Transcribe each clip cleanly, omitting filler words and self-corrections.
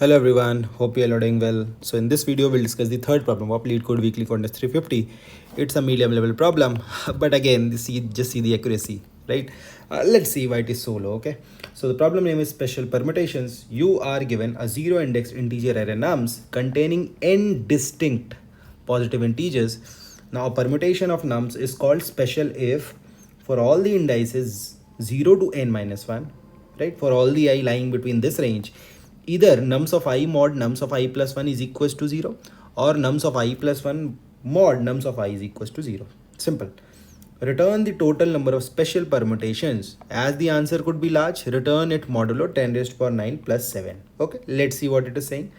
Hello everyone, hope you are doing well. So in this video we'll discuss the third problem of Leetcode Weekly Contest 350. It's a medium level problem, but again just see the accuracy, right? Let's see why it is so low. Okay, so the problem name is special permutations. You are given a zero indexed integer array nums containing n distinct positive integers. Now a permutation of nums is called special if for all the indices 0 to n minus 1, right? For all the I lying between this range, either nums of I mod nums of I plus 1 is equals to 0 or nums of I plus 1 mod nums of I is equals to 0. Simple. Return the total number of special permutations. As the answer could be large, return it modulo 10 raised to power 9 plus 7. Okay, let's see what it is saying.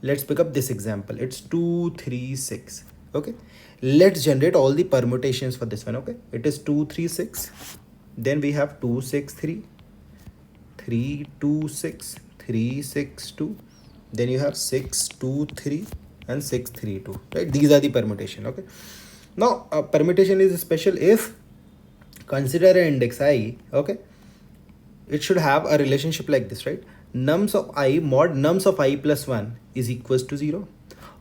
Let's pick up this example. It's 2, 3, 6. Okay, let's generate all the permutations for this one. Okay, it is 2, 3, 6. Then we have 2, 6, 3, 3, 2, 6, 3, 6, 2. Then you have 6, 2, 3 and 6, 3, 2. Right? These are the permutation. Okay. Now permutation is special if consider an index I. Okay. It should have a relationship like this, right? Nums of I mod nums of I plus 1 is equals to 0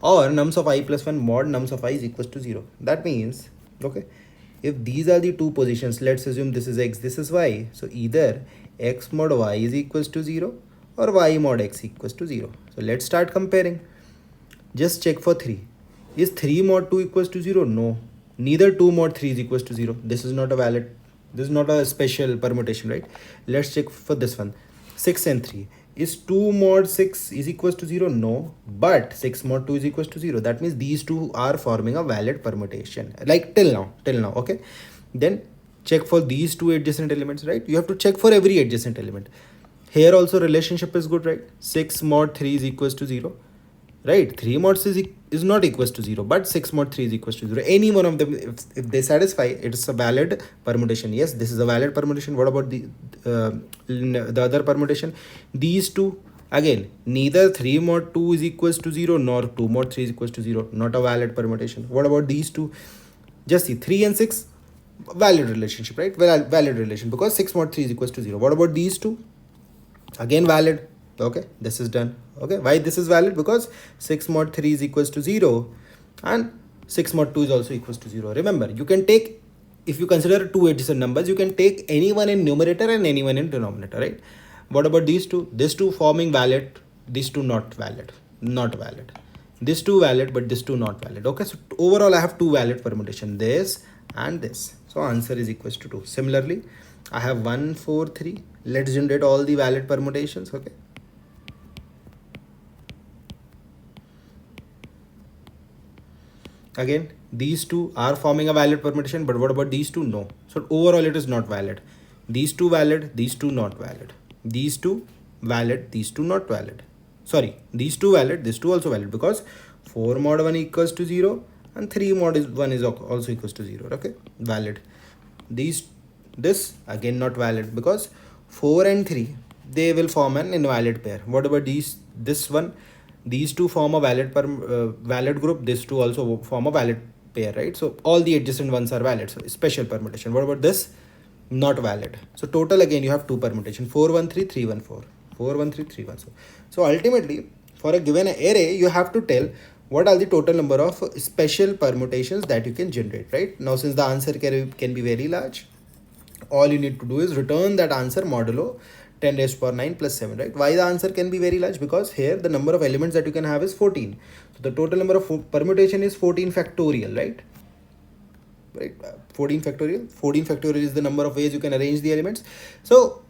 or nums of I plus 1 mod nums of I is equals to 0. That means, okay, if these are the two positions, let's assume this is x, this is y. So either x mod y is equals to 0 or y mod x equals to 0. So let's start comparing. Just check for 3. Is 3 mod 2 equals to 0? No. Neither 2 mod 3 is equals to 0. This is not a valid, this is not a special permutation, right? Let's check for this one. 6 and 3. Is 2 mod 6 is equals to 0? No. But 6 mod 2 is equals to 0. That means these two are forming a valid permutation. Like till now, okay? Then check for these two adjacent elements, right? You have to check for every adjacent element. Here also relationship is good, right? 6 mod 3 is equals to 0, right? 3 mod 6 is not equals to 0, but 6 mod 3 is equals to 0. Any one of them, if they satisfy, it's a valid permutation. Yes, this is a valid permutation. What about the other permutation? These two, again, neither 3 mod 2 is equals to 0 nor 2 mod 3 is equals to 0. Not a valid permutation. What about these two? Just see 3 and 6, valid relationship, right? Valid relation because 6 mod 3 is equals to 0. What about these two? Again valid. Okay, this is done. Okay, why this is valid? Because 6 mod 3 is equals to 0 and 6 mod 2 is also equals to 0. Remember, you can take, if you consider two adjacent numbers, you can take anyone in numerator and anyone in denominator, right? What about these two? These two forming valid, these two not valid, not valid. This two valid, but this two not valid. Okay, so overall I have two valid permutation, this and this. So answer is equals to 2. Similarly, I have 1, 4, 3. Let's generate all the valid permutations. Okay. Again, these two are forming a valid permutation, but what about these two? No. So overall it is not valid. These two valid, these two not valid. These two valid, these two not valid. Sorry, these two valid, this two also valid because 4 mod 1 equals to 0 and 3 mod 1 is also equals to 0. Okay, valid. This again not valid because 4 and 3, they will form an invalid pair. What about this one? These two form a valid group. This two also form a valid pair, right? So all the adjacent ones are valid. So special permutation. What about this? Not valid. So total again you have two permutation: 4, 1, 3, 3, 1, 4. 4, 1, 3, 3, 1, 4. So ultimately, for a given array, you have to tell what are the total number of special permutations that you can generate, right? Now, since the answer can be very large, all you need to do is return that answer modulo 10 raised to power 9 plus 7, right? Why the answer can be very large? Because here the number of elements that you can have is 14. So the total number of permutation is 14 factorial, right? 14 factorial. 14 factorial is the number of ways you can arrange the elements. So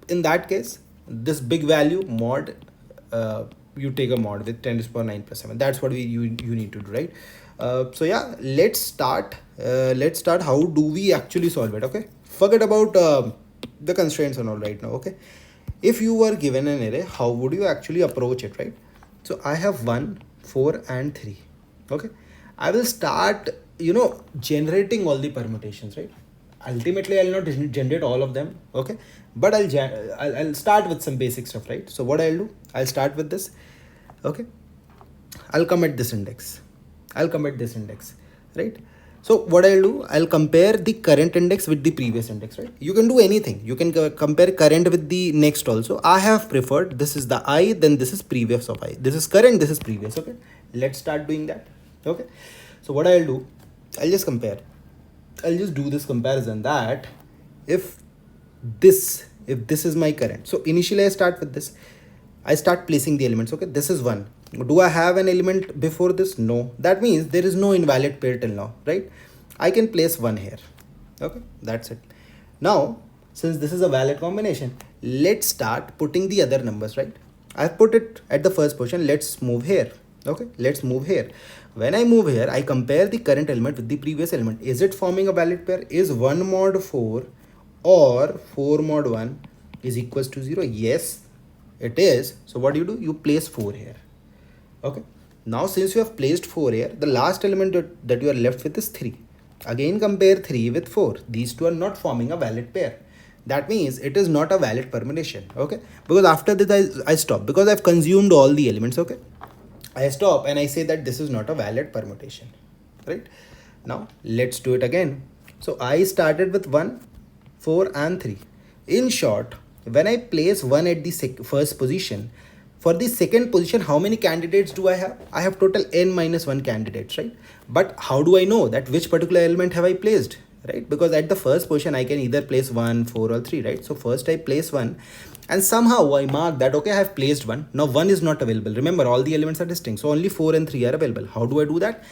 in that case, this big value mod, you take a mod with 10 raised to power 9 plus 7. That's what you need to do, right? So yeah, let's start. How do we actually solve it? Okay, forget about the constraints and all right now. Okay, if you were given an array, how would you actually approach it, right? So I have 1, 4 and 3. Okay, I will start generating all the permutations, right? Ultimately I'll not generate all of them, okay, but I'll start with some basic stuff, right? So what I'll do, I'll start with this. Okay, I'll commit this index, right? So what I'll do, I'll compare the current index with the previous index, right? You can do anything. You can compare current with the next also. I have preferred, this is the I, then this is previous of I. This is current, this is previous, okay? Let's start doing that, okay? So what I'll do, I'll just compare. I'll just do this comparison that if this is my current. So initially I start with this. I start placing the elements, okay? This is 1. Do I have an element before this? No. That means there is no invalid pair till now, right? I can place 1 here, okay? That's it. Now, since this is a valid combination, let's start putting the other numbers, right? I've put it at the first position. Let's move here, okay? Let's move here. When I move here, I compare the current element with the previous element. Is it forming a valid pair? Is 1 mod 4 or 4 mod 1 is equals to 0? Yes, it is. So what do? You place 4 here, okay? Now since you have placed 4 here, the last element that you are left with is 3. Again compare 3 with 4. These two are not forming a valid pair. That means it is not a valid permutation, okay? Because after this I stop, because I've consumed all the elements, okay? I stop and I say that this is not a valid permutation, right? Now let's do it again. So I started with 1, 4 and 3. In short, when I place 1 at the first position, for the second position, how many candidates do I have? I have total n minus 1 candidates, right? But how do I know that which particular element have I placed, right? Because at the first position, I can either place 1, 4 or 3, right? So first I place 1 and somehow I mark that, okay, I have placed 1. Now 1 is not available. Remember, all the elements are distinct. So only 4 and 3 are available. How do I do that?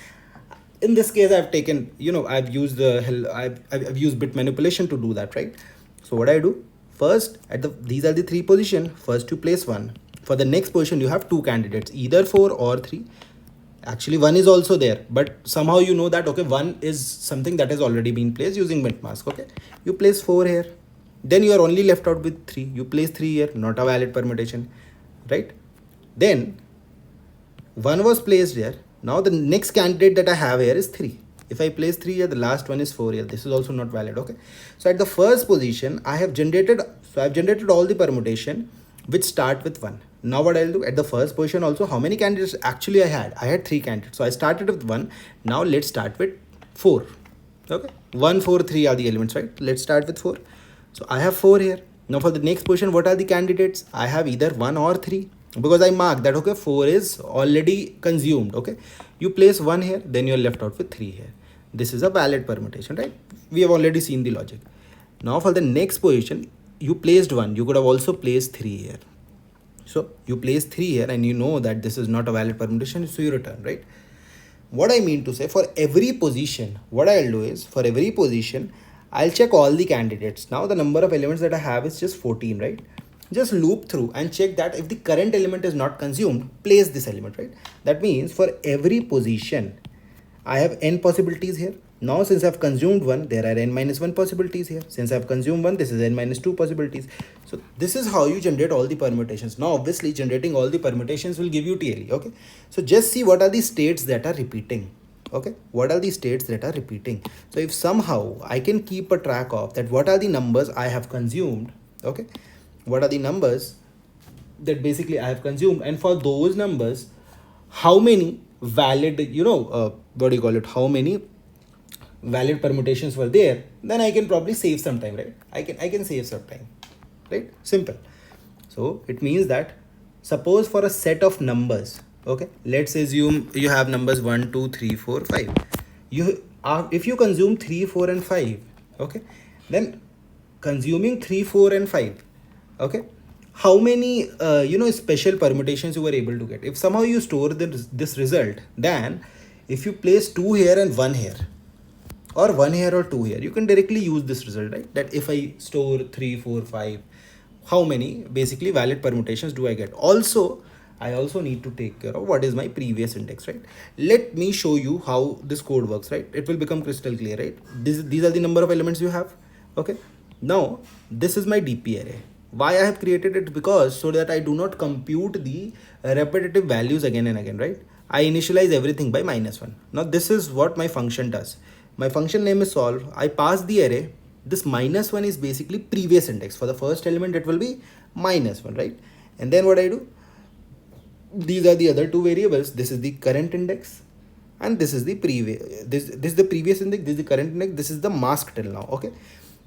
In this case, I've taken, I've used I've used bit manipulation to do that, right? So what I do, first these are the 3 position. First you place 1. For the next position, you have 2 candidates, either 4 or 3. Actually 1 is also there, but somehow you know that, okay, 1 is something that has already been placed using mint mask, okay? You place 4 here, then you are only left out with 3. You place 3 here, not a valid permutation, right? Then 1 was placed here. Now the next candidate that I have here is 3. If I place 3 here, the last one is 4 here. This is also not valid, okay? So at the first position, I've generated all the permutation which start with 1. Now what I'll do, at the first position also, how many candidates actually I had 3 candidates. So I started with 1. Now let's start with 4, okay? 1, 4, 3 are the elements, right? Let's start with 4. So I have 4 here. Now for the next position, what are the candidates? I have either 1 or 3, because I mark that, okay, 4 is already consumed, okay? You place 1 here, then you're left out with 3 here. This is a valid permutation, right? We have already seen the logic. Now for the next position, you placed 1. You could have also placed 3 here. So you place 3 here and you know that this is not a valid permutation, so you return, right? What I mean to say, for every position, what I'll do is, for every position, I'll check all the candidates. Now the number of elements that I have is just 14, right? Just loop through and check that if the current element is not consumed, place this element, right? That means for every position, I have n possibilities here. Now since I've consumed 1, there are n minus 1 possibilities here. Since I've consumed 1, this is n minus 2 possibilities. So this is how you generate all the permutations. Now obviously generating all the permutations will give you TLE, okay? So just see what are the states that are repeating, okay? What are the states that are repeating? So if somehow I can keep a track of that, what are the numbers I have consumed, okay? What are the numbers that basically I have consumed, and for those numbers, how many valid, how many valid permutations were there, then I can probably save some time, right? I can save some time, right? Simple. So it means that, suppose for a set of numbers, okay, let's assume you have numbers 1, 2, 3, 4, 5. If you consume 3, 4 and 5, okay, then consuming 3, 4 and 5, okay, how many special permutations you were able to get? If somehow you store this result, then if you place 2 here and 1 here, or 1 here or 2 here, you can directly use this result, right? That if I store 3, 4, 5, how many basically valid permutations do I get? Also, I also need to take care of what is my previous index, right? Let me show you how this code works, right? It will become crystal clear, right? These are the number of elements you have, okay? Now, this is my DP array. Why I have created it? Because so that I do not compute the repetitive values again and again, right? I initialize everything by -1. Now this is what my function does. My function name is solve. I pass the array. This -1 is basically previous index. For the first element, it will be -1, right? And then what I do? These are the other 2 variables. This is the current index. and this is the previous, this is the previous index, this is the current index, this is the mask till now. Okay,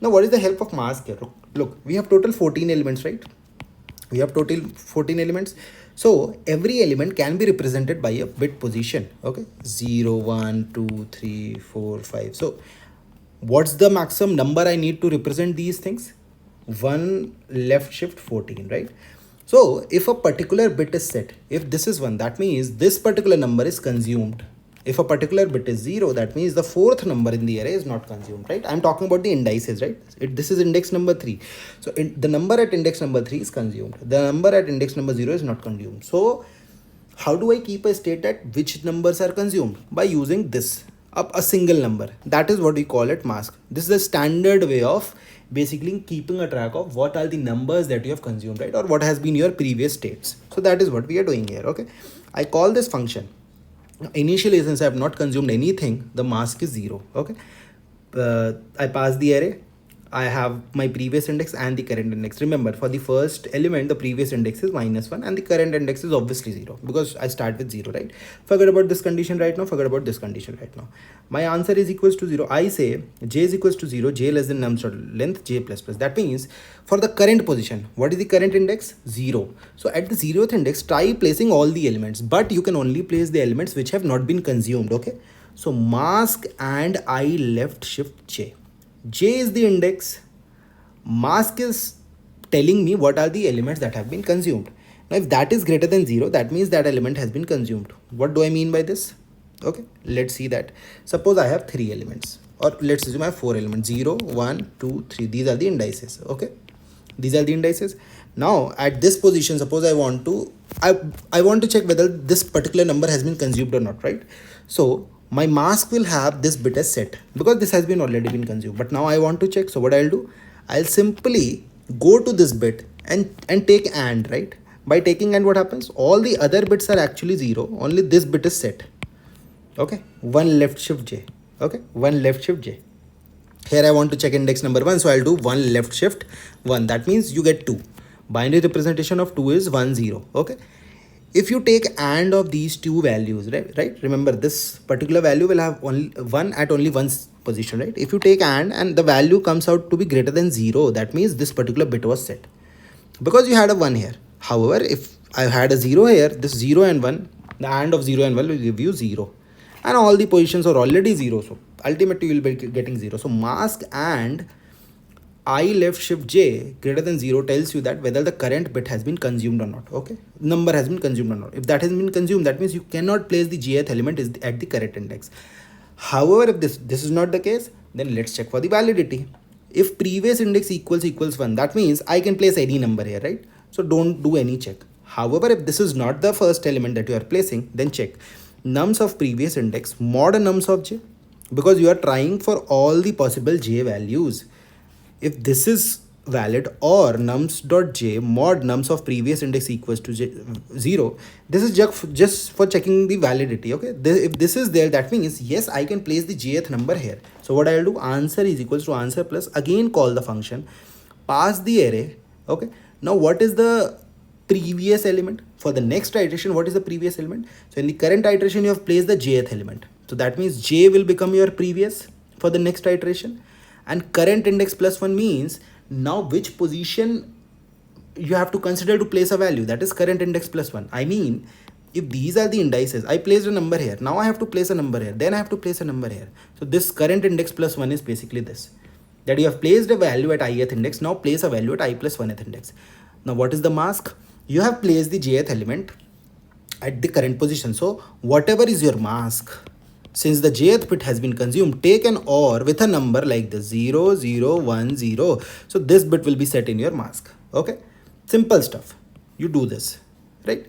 now what is the help of mask here? Look, we have total 14 elements, right? We have total 14 elements, so every element can be represented by a bit position. Okay, 0 1 2 3 4 5. So what's the maximum number I need to represent these things? 1 left shift 14, right? So if a particular bit is set, if this is 1, that means this particular number is consumed. If a particular bit is 0, that means the fourth number in the array is not consumed, right? I'm talking about the indices, right? This is index number 3. So the number at index number 3 is consumed. The number at index number 0 is not consumed. So how do I keep a state that which numbers are consumed? By using this, a single number. That is what we call it mask. This is the standard way of basically keeping a track of what are the numbers that you have consumed, right? Or what has been your previous states. So that is what we are doing here. Okay, I call this function. Initially, since I have not consumed anything, the mask is 0. Okay, I pass the array. I have my previous index and the current index. Remember, for the first element, the previous index is -1 and the current index is obviously 0 because I start with 0, right? Forget about this condition right now. Forget about this condition right now. My answer is equals to 0. I say j is equals to 0, j less than nums dot length, j plus plus. That means for the current position, what is the current index? 0. So at the 0th index, try placing all the elements, but you can only place the elements which have not been consumed. Okay. So mask and I left shift j. J is the index, mask is telling me what are the elements that have been consumed. Now if that is greater than 0, that means that element has been consumed. What do I mean by this? Okay, let's see that. Suppose I have 3 elements, or let's assume I have 4 elements, 0 1 2 3. These are the indices. Okay, these are the indices. Now at this position, suppose I want to check whether this particular number has been consumed or not, right? So my mask will have this bit as set because this has been already been consumed, but now I want to check. So what I'll do, I'll simply go to this bit and take AND, right? By taking AND, what happens? All the other bits are actually 0, only this bit is set. Okay, 1 left shift j. Okay, 1 left shift j. Here I want to check index number 1, so I'll do 1 left shift 1. That means you get 2. Binary representation of 2 is 1 0. Okay, if you take AND of these two values, right? Remember, this particular value will have only 1 at only one position, right? If you take and the value comes out to be greater than 0, that means this particular bit was set because you had a 1 here. However, if I had a 0 here, this 0 and 1, the AND of 0 and 1 will give you 0, and all the positions are already 0, so ultimately you will be getting 0. So mask and I left shift j greater than 0 tells you that whether the current bit has been consumed or not. Okay, number has been consumed or not. If that has been consumed, that means you cannot place the jth element at the correct index. However, if this is not the case, then let's check for the validity. If previous index equals 1, that means I can place any number here, right? So don't do any check. However, if this is not the first element that you are placing, then check nums of previous index mod nums of j, because you are trying for all the possible j values. If this is valid, or nums.j mod nums of previous index equals to 0, this is just for checking the validity. Okay, if this is there, that means yes, I can place the jth number here. So what I'll do, answer is equals to answer plus, again call the function, pass the array. Okay, now what is the previous element? For the next iteration, what is the previous element? So in the current iteration, you have placed the jth element, so that means j will become your previous for the next iteration, and current index plus 1 means now which position you have to consider to place a value, that is current index plus 1. I mean, if these are the indices, I placed a number here, now I have to place a number here, then I have to place a number here. So this current index plus 1 is basically this, that you have placed a value at ith index, now place a value at I plus 1th index. Now what is the mask? You have placed the jth element at the current position, so whatever is your mask, since the jth bit has been consumed, take an OR with a number like this, 0 0 1 0. So this bit will be set in your mask. Okay, simple stuff. You do this, right?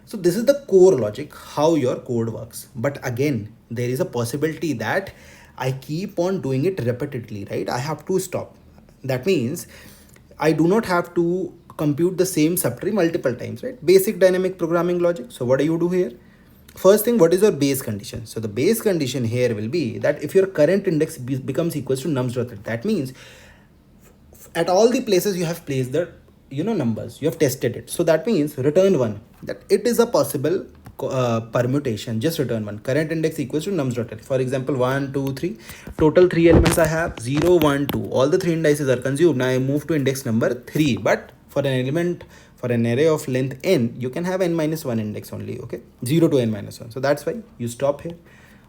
So this is the core logic, how your code works. But again, there is a possibility that I keep on doing it repeatedly, right? I have to stop. That means I do not have to compute the same subtree multiple times, right? Basic dynamic programming logic. So what do you do here? First thing, what is your base condition? So the base condition here will be that if your current index becomes equals to nums.length, that means at all the places you have placed the numbers, you have tested it. So that means return 1, that it is a possible permutation, just return one. Current index equals to nums.array. For example, 1 2 3, total 3 elements I have, 0 1 2, all the 3 indices are consumed. Now I move to index number 3, but for an element, for an array of length n, you can have n minus 1 index only. Okay, 0 to n minus 1. So that's why you stop here.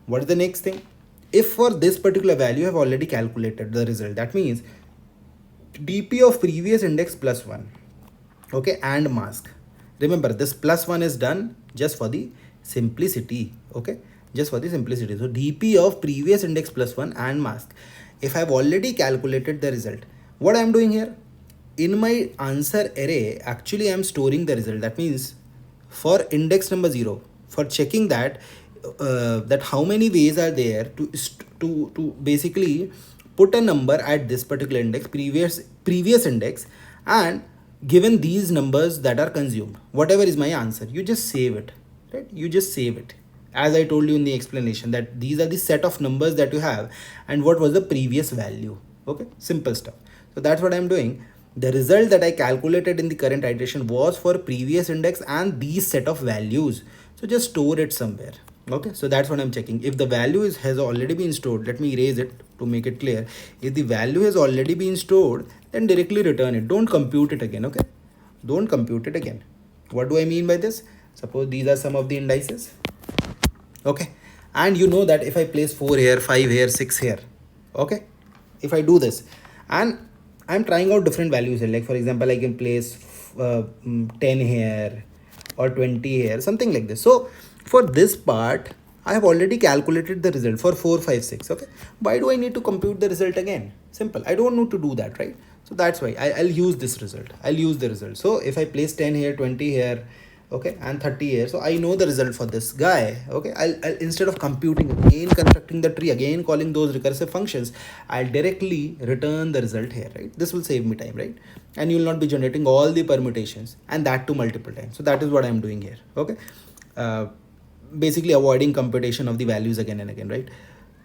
What is the next thing? If for this particular value you have already calculated the result, that means dp of previous index plus 1, okay, and mask. Remember, this plus 1 is done just for the simplicity, okay, just for the simplicity. So dp of previous index plus 1 and mask. If I have already calculated the result, what I am doing here, in my answer array, actually I am storing the result. That means for index number 0, for checking that that how many ways are there to basically put a number at this particular index, previous index, and given these numbers that are consumed, whatever is my answer, you just save it, right? You just save it, as I told you in the explanation, that these are the set of numbers that you have and what was the previous value. Okay, simple stuff. So that's what I'm doing. The result that I calculated in the current iteration was for previous index and these set of values, so just store it somewhere. Okay, so that's what I'm checking. If the value has already been stored, let me erase it to make it clear. If the value has already been stored, then directly return it. Don't compute it again. Okay, don't compute it again. What do I mean by this? Suppose these are some of the indices. Okay, and you know that if I place 4 here, 5 here, 6 here, okay, if I do this and I'm trying out different values here, like for example I can place 10 here or 20 here, something like this. So for this part I have already calculated the result for 4 5 6. Okay, why do I need to compute the result again? Simple, I don't need to do that, right? So that's why I'll use this result. I'll use the result. So if I place 10 here, 20 here, okay, and 30 here, so I know the result for this guy. Okay, I'll instead of computing again, constructing the tree again, calling those recursive functions, I'll directly return the result here, right? This will save me time, right? And you will not be generating all the permutations, and that too multiple times. So that is what I'm doing here. Okay, basically avoiding computation of the values again and again, right?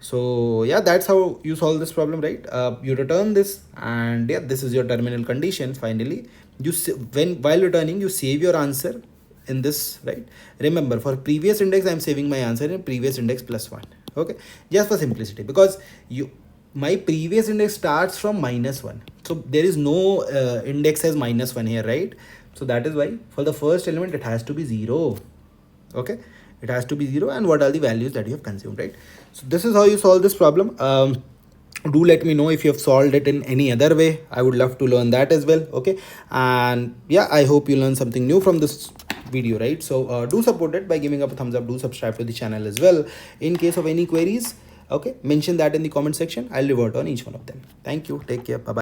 So yeah, that's how you solve this problem, right? You return this, and yeah, this is your terminal condition. Finally, you while returning, you save your answer in this, right? Remember, for previous index I'm saving my answer in previous index plus 1. Okay, just for simplicity, because my previous index starts from -1, so there is no index as -1 here, right? So that is why for the first element it has to be 0. Okay, it has to be 0, and what are the values that you have consumed, right? So this is how you solve this problem. Do let me know if you have solved it in any other way. I would love to learn that as well. Okay, and yeah, I hope you learned something new from this video, right? So do support it by giving up a thumbs up. Do subscribe to the channel as well. In case of any queries, okay, mention that in the comment section. I'll revert on each one of them. Thank you, take care, bye bye.